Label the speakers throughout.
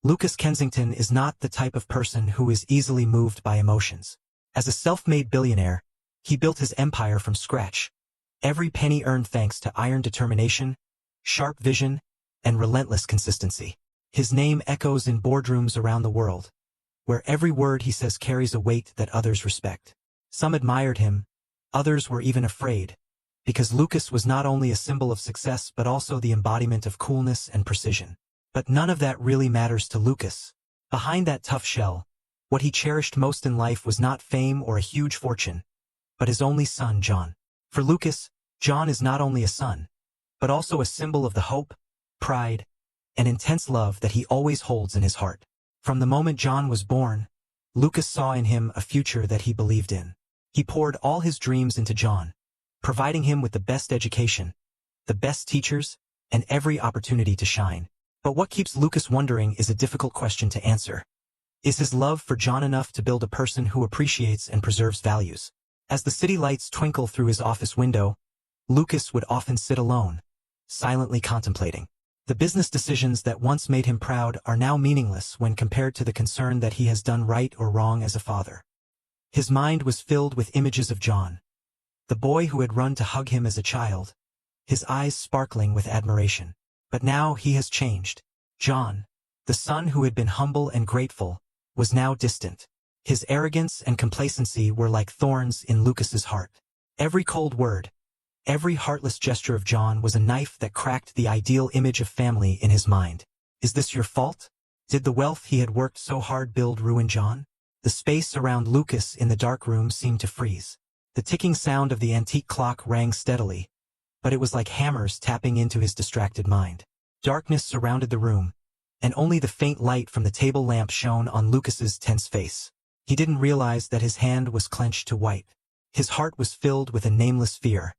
Speaker 1: Lucas Kensington is not the type of person who is easily moved by emotions. As a self-made billionaire, he built his empire from scratch. Every penny earned thanks to iron determination, sharp vision, and relentless consistency. His name echoes in boardrooms around the world, where every word he says carries a weight that others respect. Some admired him, others were even afraid, because Lucas was not only a symbol of success but also the embodiment of coolness and precision. But none of that really matters to Lucas. Behind that tough shell, what he cherished most in life was not fame or a huge fortune, but his only son, John. For Lucas, John is not only a son, but also a symbol of the hope, pride, and intense love that he always holds in his heart. From the moment John was born, Lucas saw in him a future that he believed in. He poured all his dreams into John, providing him with the best education, the best teachers, and every opportunity to shine. But what keeps Lucas wondering is a difficult question to answer. Is his love for John enough to build a person who appreciates and preserves values? As the city lights twinkle through his office window, Lucas would often sit alone, silently contemplating. The business decisions that once made him proud are now meaningless when compared to the concern that he has done right or wrong as a father. His mind was filled with images of John, the boy who had run to hug him as a child, his eyes sparkling with admiration. But now he has changed. John, the son who had been humble and grateful, was now distant. His arrogance and complacency were like thorns in Lucas's heart. Every cold word, every heartless gesture of John was a knife that cracked the ideal image of family in his mind. Is this your fault? Did the wealth he had worked so hard build ruin John? The space around Lucas in the dark room seemed to freeze. The ticking sound of the antique clock rang steadily, but it was like hammers tapping into his distracted mind. Darkness surrounded the room, and only the faint light from the table lamp shone on Lucas's tense face. He didn't realize that his hand was clenched to white. His heart was filled with a nameless fear.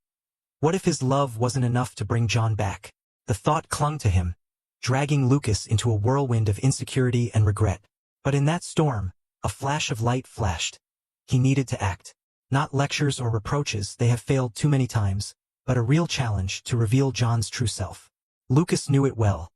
Speaker 1: What if his love wasn't enough to bring John back? The thought clung to him, dragging Lucas into a whirlwind of insecurity and regret. But in that storm, a flash of light flashed. He needed to act. Not lectures or reproaches, they have failed too many times, but a real challenge to reveal John's true self. Lucas knew it well.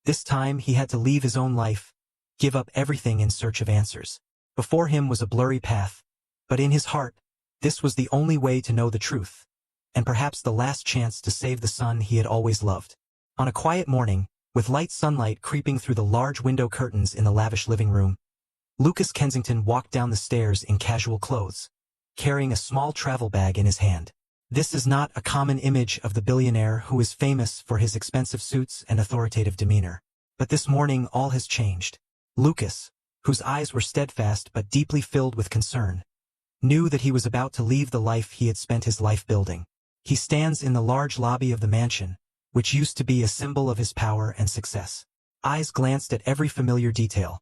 Speaker 1: This time he had to leave his own life, give up everything in search of answers. Before him was a blurry path, but in his heart, this was the only way to know the truth, and perhaps the last chance to save the son he had always loved. On a quiet morning, with light sunlight creeping through the large window curtains in the lavish living room, Lucas Kensington walked down the stairs in casual clothes, carrying a small travel bag in his hand. This is not a common image of the billionaire who is famous for his expensive suits and authoritative demeanor. But this morning all has changed. Lucas, whose eyes were steadfast but deeply filled with concern, knew that he was about to leave the life he had spent his life building. He stands in the large lobby of the mansion, which used to be a symbol of his power and success. Eyes glanced at every familiar detail.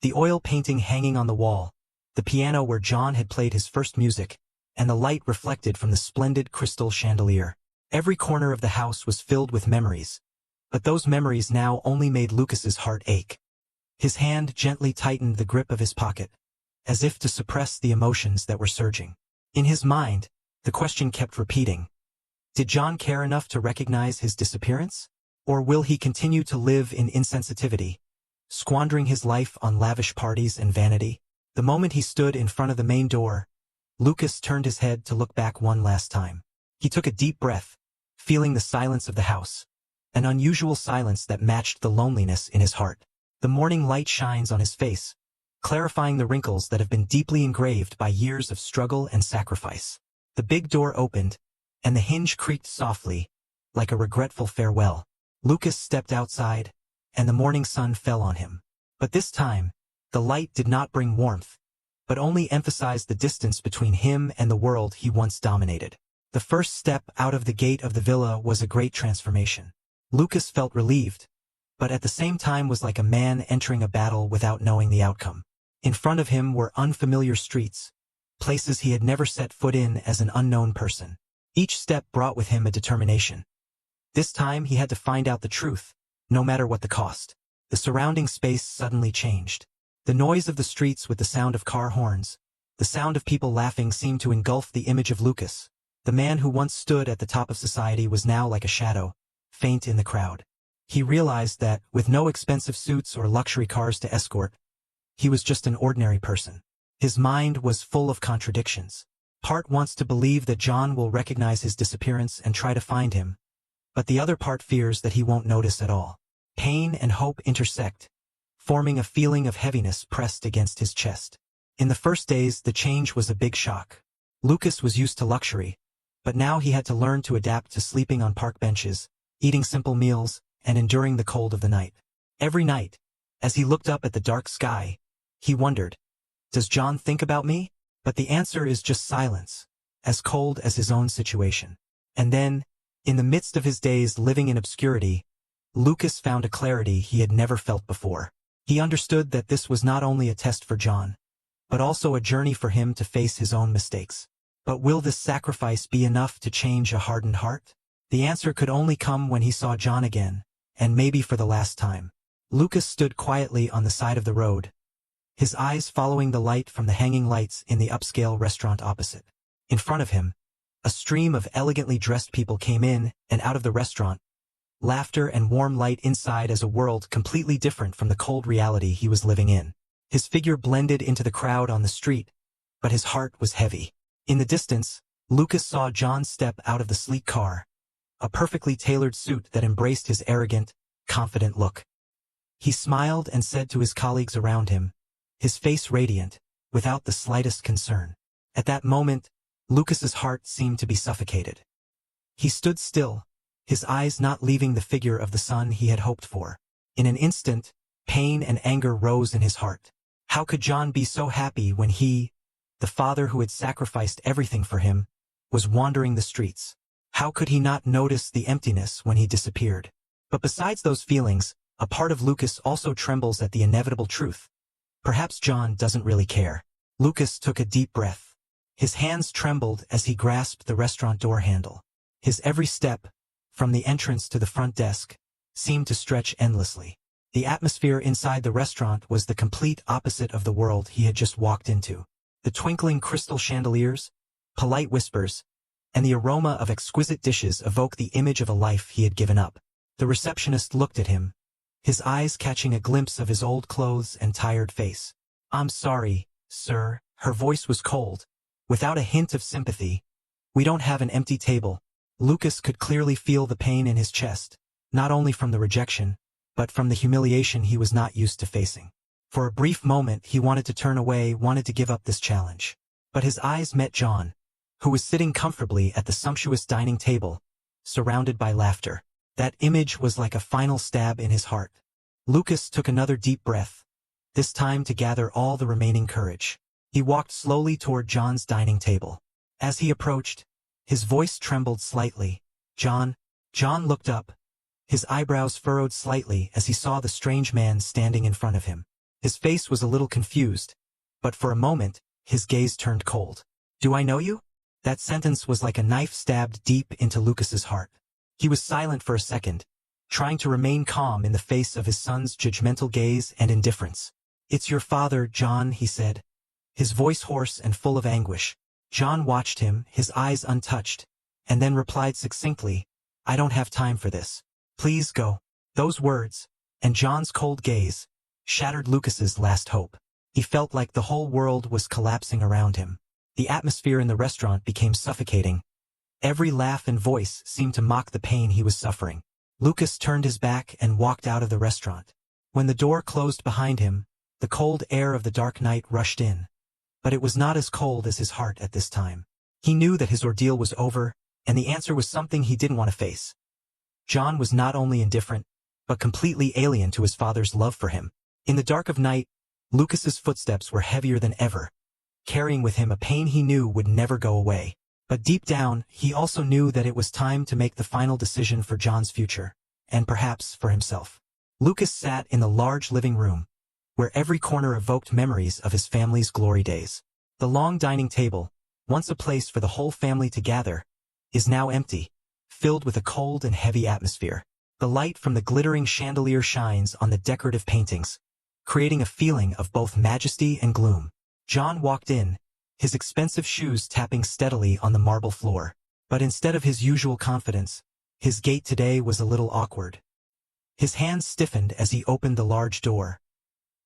Speaker 1: The oil painting hanging on the wall, the piano where John had played his first music, and the light reflected from the splendid crystal chandelier. Every corner of the house was filled with memories, but those memories now only made Lucas's heart ache. His hand gently tightened the grip of his pocket, as if to suppress the emotions that were surging. In his mind, the question kept repeating. Did John care enough to recognize his disappearance? Or will he continue to live in insensitivity, squandering his life on lavish parties and vanity? The moment he stood in front of the main door, Lucas turned his head to look back one last time. He took a deep breath, feeling the silence of the house, an unusual silence that matched the loneliness in his heart. The morning light shines on his face, clarifying the wrinkles that have been deeply engraved by years of struggle and sacrifice. The big door opened, and the hinge creaked softly, like a regretful farewell. Lucas stepped outside, and the morning sun fell on him. But this time, the light did not bring warmth, but only emphasized the distance between him and the world he once dominated. The first step out of the gate of the villa was a great transformation. Lucas felt relieved, but at the same time was like a man entering a battle without knowing the outcome. In front of him were unfamiliar streets, places he had never set foot in as an unknown person. Each step brought with him a determination. This time he had to find out the truth, no matter what the cost. The surrounding space suddenly changed. The noise of the streets with the sound of car horns, the sound of people laughing seemed to engulf the image of Lucas. The man who once stood at the top of society was now like a shadow, faint in the crowd. He realized that, with no expensive suits or luxury cars to escort, he was just an ordinary person. His mind was full of contradictions. Part wants to believe that John will recognize his disappearance and try to find him, but the other part fears that he won't notice at all. Pain and hope intersect, forming a feeling of heaviness pressed against his chest. In the first days, the change was a big shock. Lucas was used to luxury, but now he had to learn to adapt to sleeping on park benches, eating simple meals, and enduring the cold of the night. Every night, as he looked up at the dark sky, he wondered, "Does John think about me?" But the answer is just silence, as cold as his own situation. And then, in the midst of his days living in obscurity, Lucas found a clarity he had never felt before. He understood that this was not only a test for John, but also a journey for him to face his own mistakes. But will this sacrifice be enough to change a hardened heart? The answer could only come when he saw John again, and maybe for the last time. Lucas stood quietly on the side of the road, his eyes following the light from the hanging lights in the upscale restaurant opposite. In front of him, a stream of elegantly dressed people came in and out of the restaurant, laughter and warm light inside as a world completely different from the cold reality he was living in. His figure blended into the crowd on the street, but his heart was heavy. In the distance, Lucas saw John step out of the sleek car, a perfectly tailored suit that embraced his arrogant, confident look. He smiled and said to his colleagues around him, his face radiant, without the slightest concern. At that moment, Lucas's heart seemed to be suffocated. He stood still, his eyes not leaving the figure of the son he had hoped for. In an instant, pain and anger rose in his heart. How could John be so happy when he, the father who had sacrificed everything for him, was wandering the streets? How could he not notice the emptiness when he disappeared? But besides those feelings, a part of Lucas also trembles at the inevitable truth. Perhaps John doesn't really care. Lucas took a deep breath. His hands trembled as he grasped the restaurant door handle. His every step, from the entrance to the front desk, seemed to stretch endlessly. The atmosphere inside the restaurant was the complete opposite of the world he had just walked into. The twinkling crystal chandeliers, polite whispers, and the aroma of exquisite dishes evoked the image of a life he had given up. The receptionist looked at him, his eyes catching a glimpse of his old clothes and tired face. "I'm sorry, sir." Her voice was cold, without a hint of sympathy. "We don't have an empty table." Lucas could clearly feel the pain in his chest, not only from the rejection, but from the humiliation he was not used to facing. For a brief moment he wanted to turn away, wanted to give up this challenge. But his eyes met John, who was sitting comfortably at the sumptuous dining table, surrounded by laughter. That image was like a final stab in his heart. Lucas took another deep breath, this time to gather all the remaining courage. He walked slowly toward John's dining table. As he approached, his voice trembled slightly. "John." John looked up, his eyebrows furrowed slightly as he saw the strange man standing in front of him. His face was a little confused, but for a moment, his gaze turned cold. "Do I know you?" That sentence was like a knife stabbed deep into Lucas's heart. He was silent for a second, trying to remain calm in the face of his son's judgmental gaze and indifference. "It's your father, John," he said, his voice hoarse and full of anguish. John watched him, his eyes untouched, and then replied succinctly, "I don't have time for this. Please go." Those words, and John's cold gaze, shattered Lucas's last hope. He felt like the whole world was collapsing around him. The atmosphere in the restaurant became suffocating. Every laugh and voice seemed to mock the pain he was suffering. Lucas turned his back and walked out of the restaurant. When the door closed behind him, the cold air of the dark night rushed in. But it was not as cold as his heart at this time. He knew that his ordeal was over, and the answer was something he didn't want to face. John was not only indifferent, but completely alien to his father's love for him. In the dark of night, Lucas's footsteps were heavier than ever, carrying with him a pain he knew would never go away. But deep down, he also knew that it was time to make the final decision for John's future, and perhaps for himself. Lucas sat in the large living room, where every corner evoked memories of his family's glory days. The long dining table, once a place for the whole family to gather, is now empty, filled with a cold and heavy atmosphere. The light from the glittering chandelier shines on the decorative paintings, creating a feeling of both majesty and gloom. John walked in, his expensive shoes tapping steadily on the marble floor. But instead of his usual confidence, his gait today was a little awkward. His hands stiffened as he opened the large door,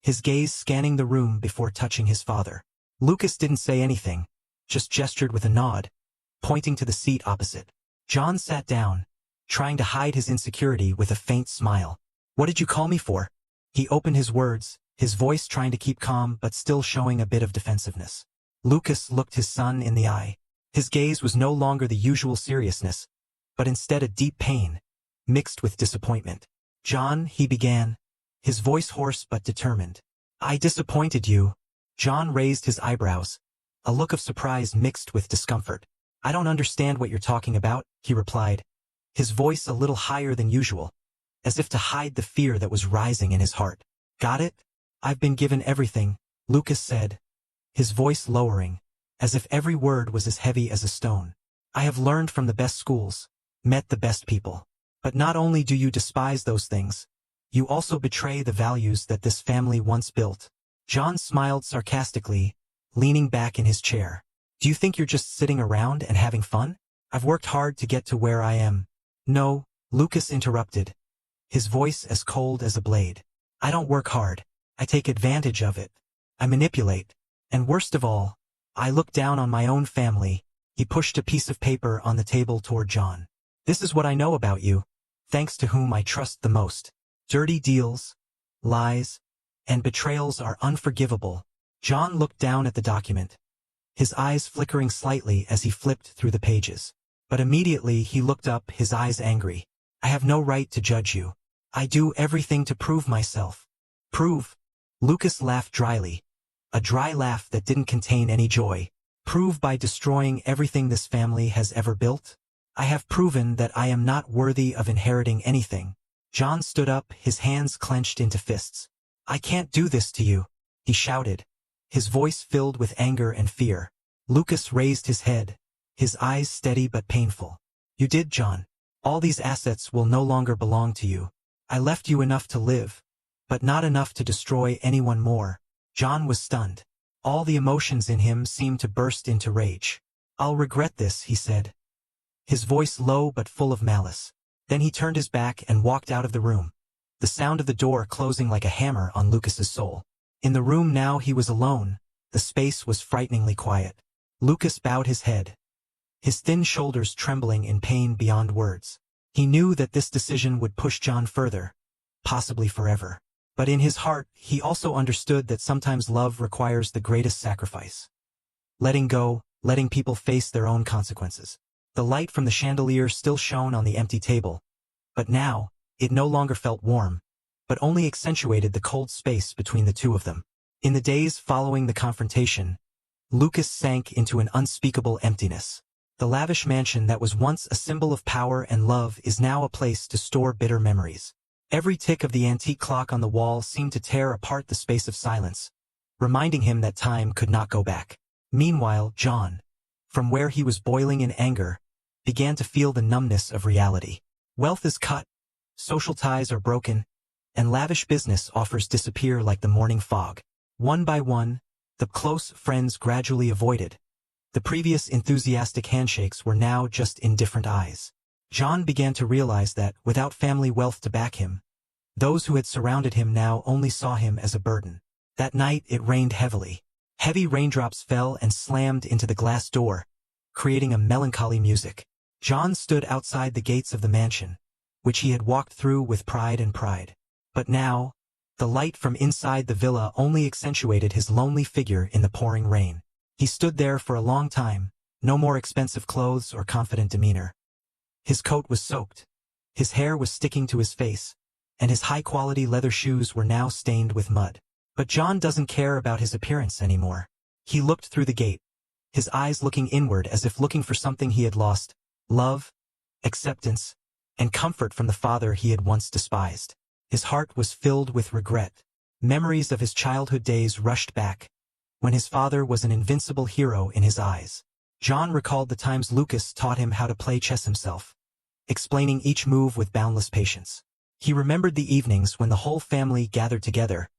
Speaker 1: his gaze scanning the room before touching his father. Lucas didn't say anything, just gestured with a nod, pointing to the seat opposite. John sat down, trying to hide his insecurity with a faint smile. "What did you call me for?" He opened his words, his voice trying to keep calm but still showing a bit of defensiveness. Lucas looked his son in the eye. His gaze was no longer the usual seriousness, but instead a deep pain, mixed with disappointment. "John," he began, his voice hoarse but determined. "I disappointed you." John raised his eyebrows, a look of surprise mixed with discomfort. "I don't understand what you're talking about," he replied, his voice a little higher than usual, as if to hide the fear that was rising in his heart. "Got it? I've been given everything," Lucas said, his voice lowering, as if every word was as heavy as a stone. "I have learned from the best schools, met the best people. But not only do you despise those things, you also betray the values that this family once built." John smiled sarcastically, leaning back in his chair. "Do you think you're just sitting around and having fun? I've worked hard to get to where I am." "No," Lucas interrupted, his voice as cold as a blade. "I don't work hard. I take advantage of it. I manipulate. And worst of all, I look down on my own family." He pushed a piece of paper on the table toward John. "This is what I know about you, thanks to whom I trust the most. Dirty deals, lies, and betrayals are unforgivable." John looked down at the document, his eyes flickering slightly as he flipped through the pages. But immediately he looked up, his eyes angry. "I have no right to judge you. I do everything to prove myself." "Prove?" Lucas laughed dryly, a dry laugh that didn't contain any joy. "Prove by destroying everything this family has ever built? I have proven that I am not worthy of inheriting anything." John stood up, his hands clenched into fists. "I can't do this to you," he shouted, his voice filled with anger and fear. Lucas raised his head, his eyes steady but painful. "You did, John. All these assets will no longer belong to you. I left you enough to live, but not enough to destroy anyone more." John was stunned. All the emotions in him seemed to burst into rage. "I'll regret this," he said, his voice low but full of malice. Then he turned his back and walked out of the room, the sound of the door closing like a hammer on Lucas's soul. In the room now he was alone, the space was frighteningly quiet. Lucas bowed his head, his thin shoulders trembling in pain beyond words. He knew that this decision would push John further, possibly forever. But in his heart, he also understood that sometimes love requires the greatest sacrifice. Letting go, letting people face their own consequences. The light from the chandelier still shone on the empty table, but now, it no longer felt warm, but only accentuated the cold space between the two of them. In the days following the confrontation, Lucas sank into an unspeakable emptiness. The lavish mansion that was once a symbol of power and love is now a place to store bitter memories. Every tick of the antique clock on the wall seemed to tear apart the space of silence, reminding him that time could not go back. Meanwhile, John, from where he was boiling in anger, began to feel the numbness of reality. Wealth is cut, social ties are broken, and lavish business offers disappear like the morning fog. One by one, the close friends gradually avoided. The previous enthusiastic handshakes were now just indifferent eyes. John began to realize that, without family wealth to back him, those who had surrounded him now only saw him as a burden. That night it rained heavily. Heavy raindrops fell and slammed into the glass door, creating a melancholy music. John stood outside the gates of the mansion, which he had walked through with pride and pride. But now, the light from inside the villa only accentuated his lonely figure in the pouring rain. He stood there for a long time, no more expensive clothes or confident demeanor. His coat was soaked, his hair was sticking to his face, and his high-quality leather shoes were now stained with mud. But John doesn't care about his appearance anymore. He looked through the gate, his eyes looking inward as if looking for something he had lost: love, acceptance, and comfort from the father he had once despised. His heart was filled with regret. Memories of his childhood days rushed back, when his father was an invincible hero in his eyes. John recalled the times Lucas taught him how to play chess himself, explaining each move with boundless patience. He remembered the evenings when the whole family gathered together,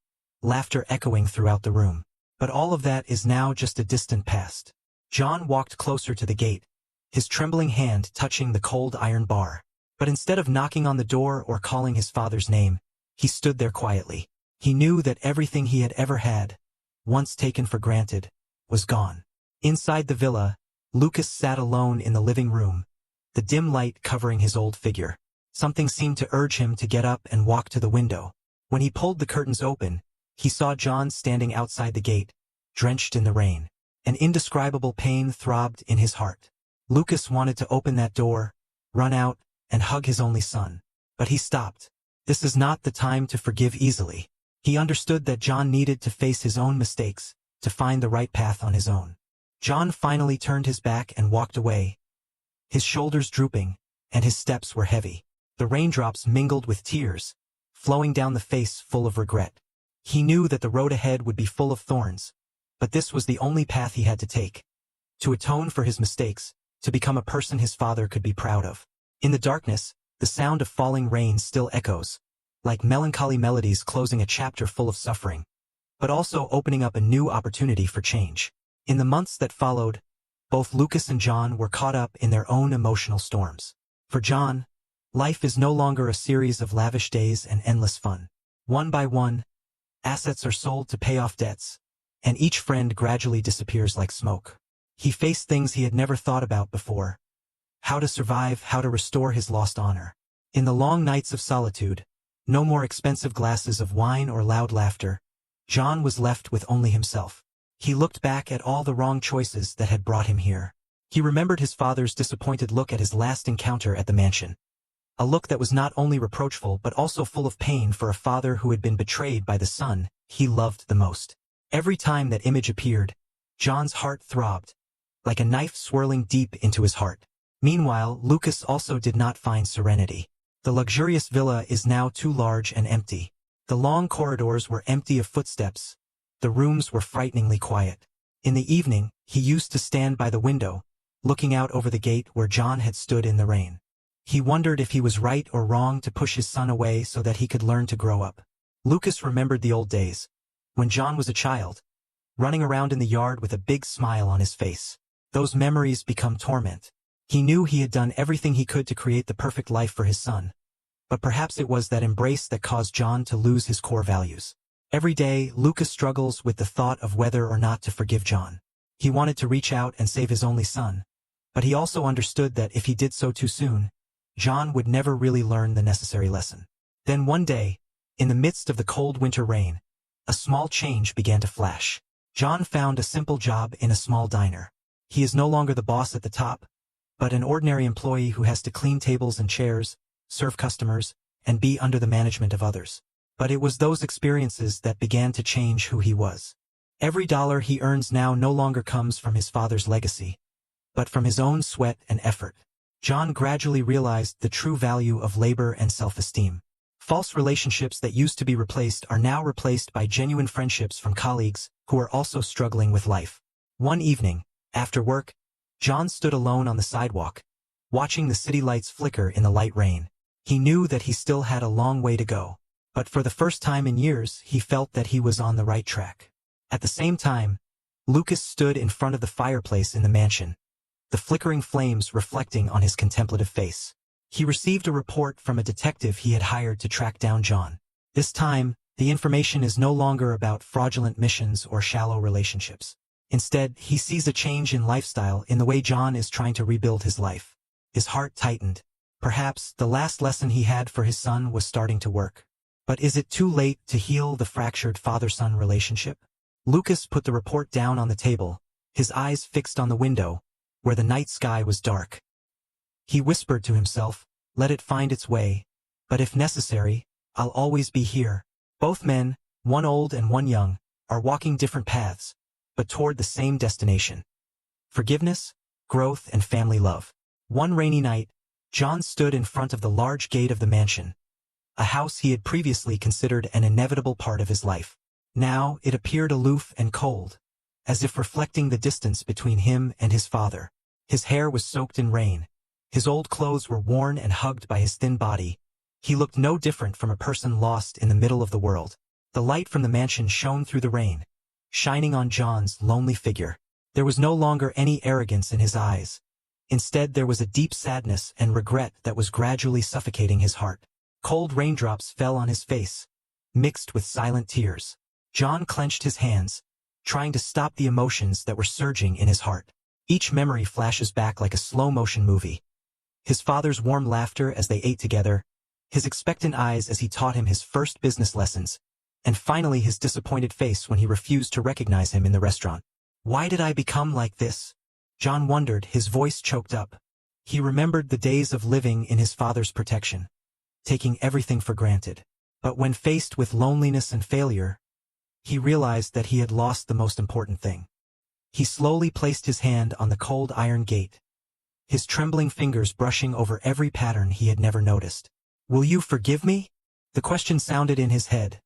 Speaker 1: laughter echoing throughout the room. But all of that is now just a distant past. John walked closer to the gate, his trembling hand touching the cold iron bar. But instead of knocking on the door or calling his father's name, he stood there quietly. He knew that everything he had ever had, once taken for granted, was gone. Inside the villa, Lucas sat alone in the living room, the dim light covering his old figure. Something seemed to urge him to get up and walk to the window. When he pulled the curtains open, he saw John standing outside the gate, drenched in the rain. An indescribable pain throbbed in his heart. Lucas wanted to open that door, run out, and hug his only son. But he stopped. This is not the time to forgive easily. He understood that John needed to face his own mistakes, to find the right path on his own. John finally turned his back and walked away, his shoulders drooping, and his steps were heavy. The raindrops mingled with tears, flowing down the face full of regret. He knew that the road ahead would be full of thorns, but this was the only path he had to take. To atone for his mistakes, to become a person his father could be proud of. In the darkness, the sound of falling rain still echoes, like melancholy melodies closing a chapter full of suffering, but also opening up a new opportunity for change. In the months that followed, both Lucas and John were caught up in their own emotional storms. For John, life is no longer a series of lavish days and endless fun. One by one, assets are sold to pay off debts, and each friend gradually disappears like smoke. He faced things he had never thought about before. How to survive, how to restore his lost honor. In the long nights of solitude, no more expensive glasses of wine or loud laughter, John was left with only himself. He looked back at all the wrong choices that had brought him here. He remembered his father's disappointed look at his last encounter at the mansion. A look that was not only reproachful but also full of pain for a father who had been betrayed by the son he loved the most. Every time that image appeared, John's heart throbbed, like a knife swirling deep into his heart. Meanwhile, Lucas also did not find serenity. The luxurious villa is now too large and empty. The long corridors were empty of footsteps. The rooms were frighteningly quiet. In the evening, he used to stand by the window, looking out over the gate where John had stood in the rain. He wondered if he was right or wrong to push his son away so that he could learn to grow up. Lucas remembered the old days, when John was a child, running around in the yard with a big smile on his face. Those memories become torment. He knew he had done everything he could to create the perfect life for his son. But perhaps it was that embrace that caused John to lose his core values. Every day, Lucas struggles with the thought of whether or not to forgive John. He wanted to reach out and save his only son, but he also understood that if he did so too soon, John would never really learn the necessary lesson. Then one day, in the midst of the cold winter rain, a small change began to flash. John found a simple job in a small diner. He is no longer the boss at the top, but an ordinary employee who has to clean tables and chairs, serve customers, and be under the management of others. But it was those experiences that began to change who he was. Every dollar he earns now no longer comes from his father's legacy, but from his own sweat and effort. John gradually realized the true value of labor and self-esteem. False relationships that used to be replaced are now replaced by genuine friendships from colleagues who are also struggling with life. One evening, after work, John stood alone on the sidewalk, watching the city lights flicker in the light rain. He knew that he still had a long way to go, but for the first time in years he felt that he was on the right track. At the same time, Lucas stood in front of the fireplace in the mansion, the flickering flames reflecting on his contemplative face. He received a report from a detective he had hired to track down John. This time, the information is no longer about fraudulent missions or shallow relationships. Instead, he sees a change in lifestyle in the way John is trying to rebuild his life. His heart tightened. Perhaps the last lesson he had for his son was starting to work. But is it too late to heal the fractured father-son relationship? Lucas put the report down on the table, his eyes fixed on the window, where the night sky was dark. He whispered to himself, "Let it find its way, but if necessary, I'll always be here." Both men, one old and one young, are walking different paths, but toward the same destination: forgiveness, growth, and family love. One rainy night, John stood in front of the large gate of the mansion, a house he had previously considered an inevitable part of his life. Now it appeared aloof and cold, as if reflecting the distance between him and his father. His hair was soaked in rain. His old clothes were worn and hugged by his thin body. He looked no different from a person lost in the middle of the world. The light from the mansion shone through the rain, shining on John's lonely figure. There was no longer any arrogance in his eyes, Instead, there was a deep sadness and regret that was gradually suffocating his heart. Cold raindrops fell on his face, mixed with silent tears. John clenched his hands, trying to stop the emotions that were surging in his heart. Each memory flashes back like a slow-motion movie. His father's warm laughter as they ate together, his expectant eyes as he taught him his first business lessons, and finally his disappointed face when he refused to recognize him in the restaurant. Why did I become like this? John wondered, his voice choked up. He remembered the days of living in his father's protection, taking everything for granted. But when faced with loneliness and failure, he realized that he had lost the most important thing. He slowly placed his hand on the cold iron gate, his trembling fingers brushing over every pattern he had never noticed. "Will you forgive me?" The question sounded in his head,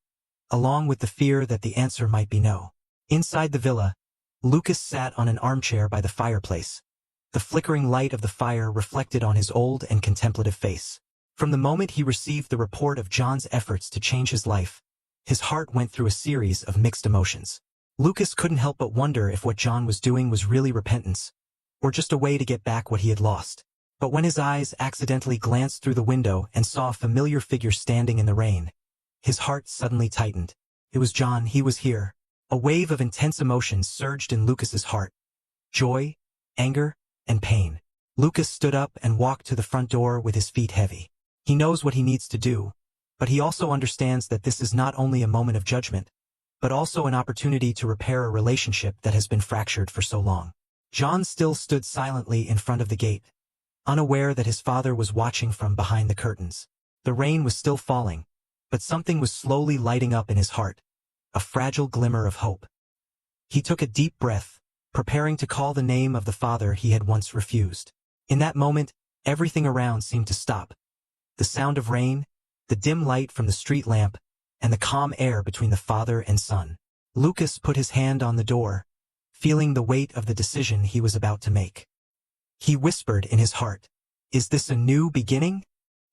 Speaker 1: along with the fear that the answer might be no. Inside the villa, Lucas sat on an armchair by the fireplace. The flickering light of the fire reflected on his old and contemplative face. From the moment he received the report of John's efforts to change his life, his heart went through a series of mixed emotions. Lucas couldn't help but wonder if what John was doing was really repentance, or just a way to get back what he had lost. But when his eyes accidentally glanced through the window and saw a familiar figure standing in the rain, his heart suddenly tightened. It was John. He was here. A wave of intense emotions surged in Lucas's heart. Joy, anger, and pain. Lucas stood up and walked to the front door with his feet heavy. He knows what he needs to do, but he also understands that this is not only a moment of judgment, but also an opportunity to repair a relationship that has been fractured for so long. John still stood silently in front of the gate, unaware that his father was watching from behind the curtains. The rain was still falling, but something was slowly lighting up in his heart, a fragile glimmer of hope. He took a deep breath, preparing to call the name of the father he had once refused. In that moment, everything around seemed to stop. The sound of rain, the dim light from the street lamp, and the calm air between the father and son. Lucas put his hand on the door, feeling the weight of the decision he was about to make. He whispered in his heart, "Is this a new beginning?"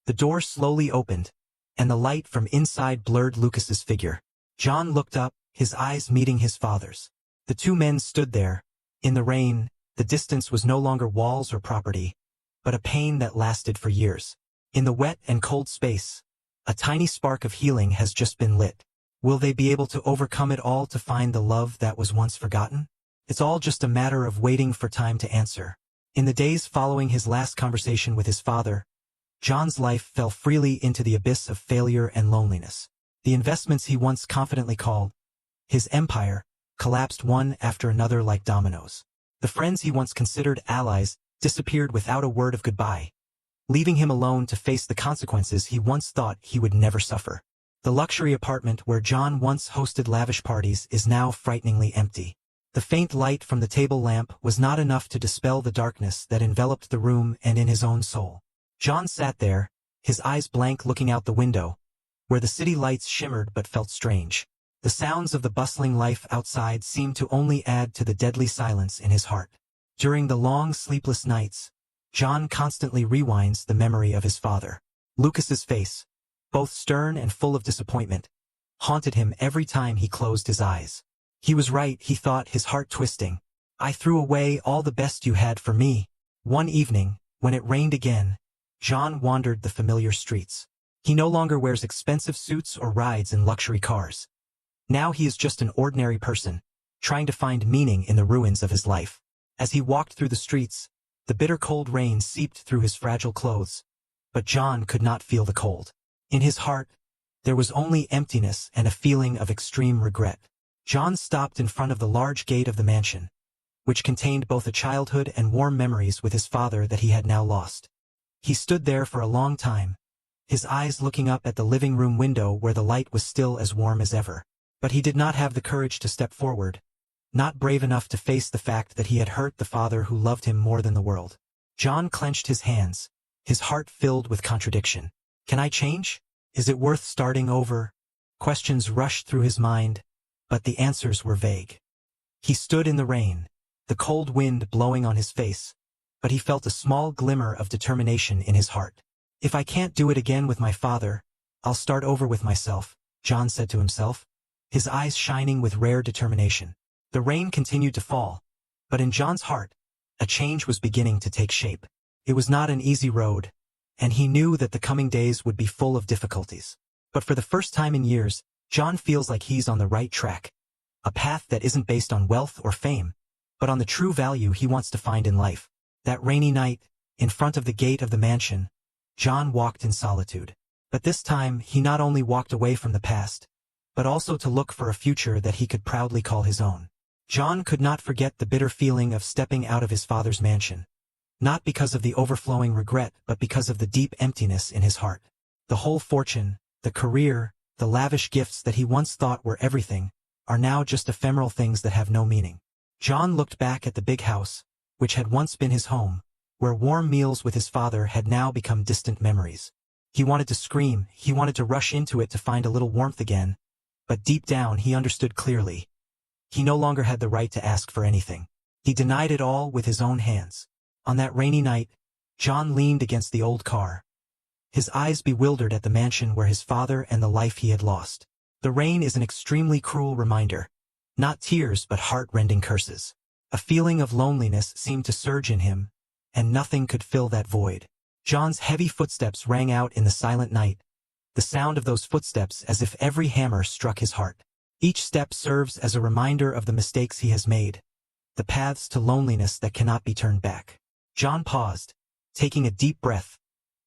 Speaker 1: The door slowly opened, and the light from inside blurred Lucas's figure. John looked up, his eyes meeting his father's. The two men stood there. In the rain, the distance was no longer walls or property, but a pain that lasted for years. In the wet and cold space, a tiny spark of healing has just been lit. Will they be able to overcome it all to find the love that was once forgotten? It's all just a matter of waiting for time to answer. In the days following his last conversation with his father, John's life fell freely into the abyss of failure and loneliness. The investments he once confidently called his empire collapsed one after another like dominoes. The friends he once considered allies disappeared without a word of goodbye, leaving him alone to face the consequences he once thought he would never suffer. The luxury apartment where John once hosted lavish parties is now frighteningly empty. The faint light from the table lamp was not enough to dispel the darkness that enveloped the room and in his own soul. John sat there, his eyes blank, looking out the window, where the city lights shimmered but felt strange. The sounds of the bustling life outside seemed to only add to the deadly silence in his heart. During the long, sleepless nights, John constantly rewinds the memory of his father. Lucas's face, both stern and full of disappointment, haunted him every time he closed his eyes. He was right, he thought, his heart twisting. "I threw away all the best you had for me." One evening, when it rained again, John wandered the familiar streets. He no longer wears expensive suits or rides in luxury cars. Now he is just an ordinary person, trying to find meaning in the ruins of his life. As he walked through the streets, the bitter cold rain seeped through his fragile clothes, but John could not feel the cold. In his heart, there was only emptiness and a feeling of extreme regret. John stopped in front of the large gate of the mansion, which contained both a childhood and warm memories with his father that he had now lost. He stood there for a long time, his eyes looking up at the living room window where the light was still as warm as ever. But he did not have the courage to step forward, not brave enough to face the fact that he had hurt the father who loved him more than the world. John clenched his hands, his heart filled with contradiction. Can I change? Is it worth starting over? Questions rushed through his mind, but the answers were vague. He stood in the rain, the cold wind blowing on his face, but he felt a small glimmer of determination in his heart. If I can't do it again with my father, I'll start over with myself, John said to himself, his eyes shining with rare determination. The rain continued to fall, but in John's heart, A change was beginning to take shape. It was not an easy road, and he knew that the coming days would be full of difficulties. But for the first time in years, John feels like he's on the right track. A path that isn't based on wealth or fame, but on the true value he wants to find in life. That rainy night, in front of the gate of the mansion, John walked in solitude. But this time, he not only walked away from the past, but also to look for a future that he could proudly call his own. John could not forget the bitter feeling of stepping out of his father's mansion. Not because of the overflowing regret, but because of the deep emptiness in his heart. The whole fortune, the career, the lavish gifts that he once thought were everything, are now just ephemeral things that have no meaning. John looked back at the big house, which had once been his home, where warm meals with his father had now become distant memories. He wanted to scream, he wanted to rush into it to find a little warmth again, but deep down he understood clearly. He no longer had the right to ask for anything. He denied it all with his own hands. On that rainy night, John leaned against the old car, his eyes bewildered at the mansion where his father and the life he had lost. The rain is an extremely cruel reminder. Not tears but heart-rending curses. A feeling of loneliness seemed to surge in him, and nothing could fill that void. John's heavy footsteps rang out in the silent night, the sound of those footsteps as if every hammer struck his heart. Each step serves as a reminder of the mistakes he has made, the paths to loneliness that cannot be turned back. John paused, taking a deep breath,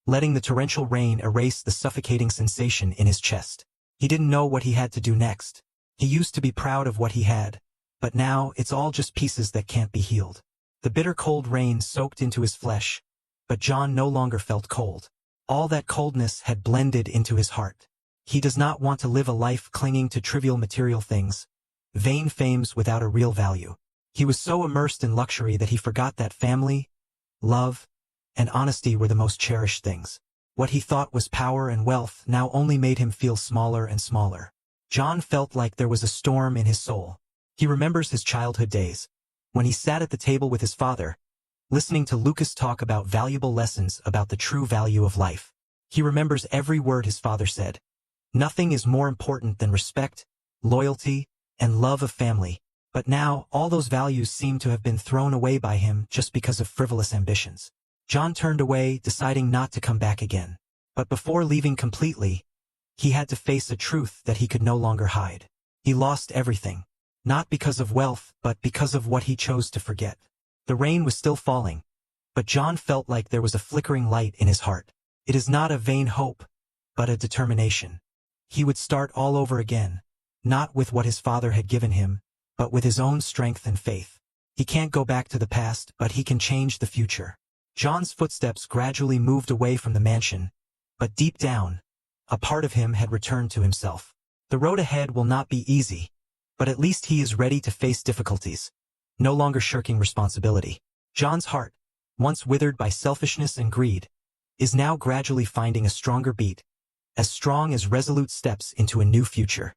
Speaker 1: letting the torrential rain erase the suffocating sensation in his chest. He didn't know what he had to do next. He used to be proud of what he had, but now it's all just pieces that can't be healed. The bitter cold rain soaked into his flesh, but John no longer felt cold. All that coldness had blended into his heart. He does not want to live a life clinging to trivial material things, vain fames without a real value. He was so immersed in luxury that he forgot that family, love, and honesty were the most cherished things. What he thought was power and wealth now only made him feel smaller and smaller. John felt like there was a storm in his soul. He remembers his childhood days, when he sat at the table with his father, listening to Lucas talk about valuable lessons about the true value of life. He remembers every word his father said. Nothing is more important than respect, loyalty, and love of family. But now, all those values seem to have been thrown away by him just because of frivolous ambitions. John turned away, deciding not to come back again. But before leaving completely, he had to face a truth that he could no longer hide. He lost everything. Not because of wealth, but because of what he chose to forget. The rain was still falling, but John felt like there was a flickering light in his heart. It is not a vain hope, but a determination. He would start all over again, not with what his father had given him, but with his own strength and faith. He can't go back to the past, but he can change the future. John's footsteps gradually moved away from the mansion, but deep down, a part of him had returned to himself. The road ahead will not be easy, but at least he is ready to face difficulties, no longer shirking responsibility. John's heart, once withered by selfishness and greed, is now gradually finding a stronger beat, as strong as resolute steps into a new future.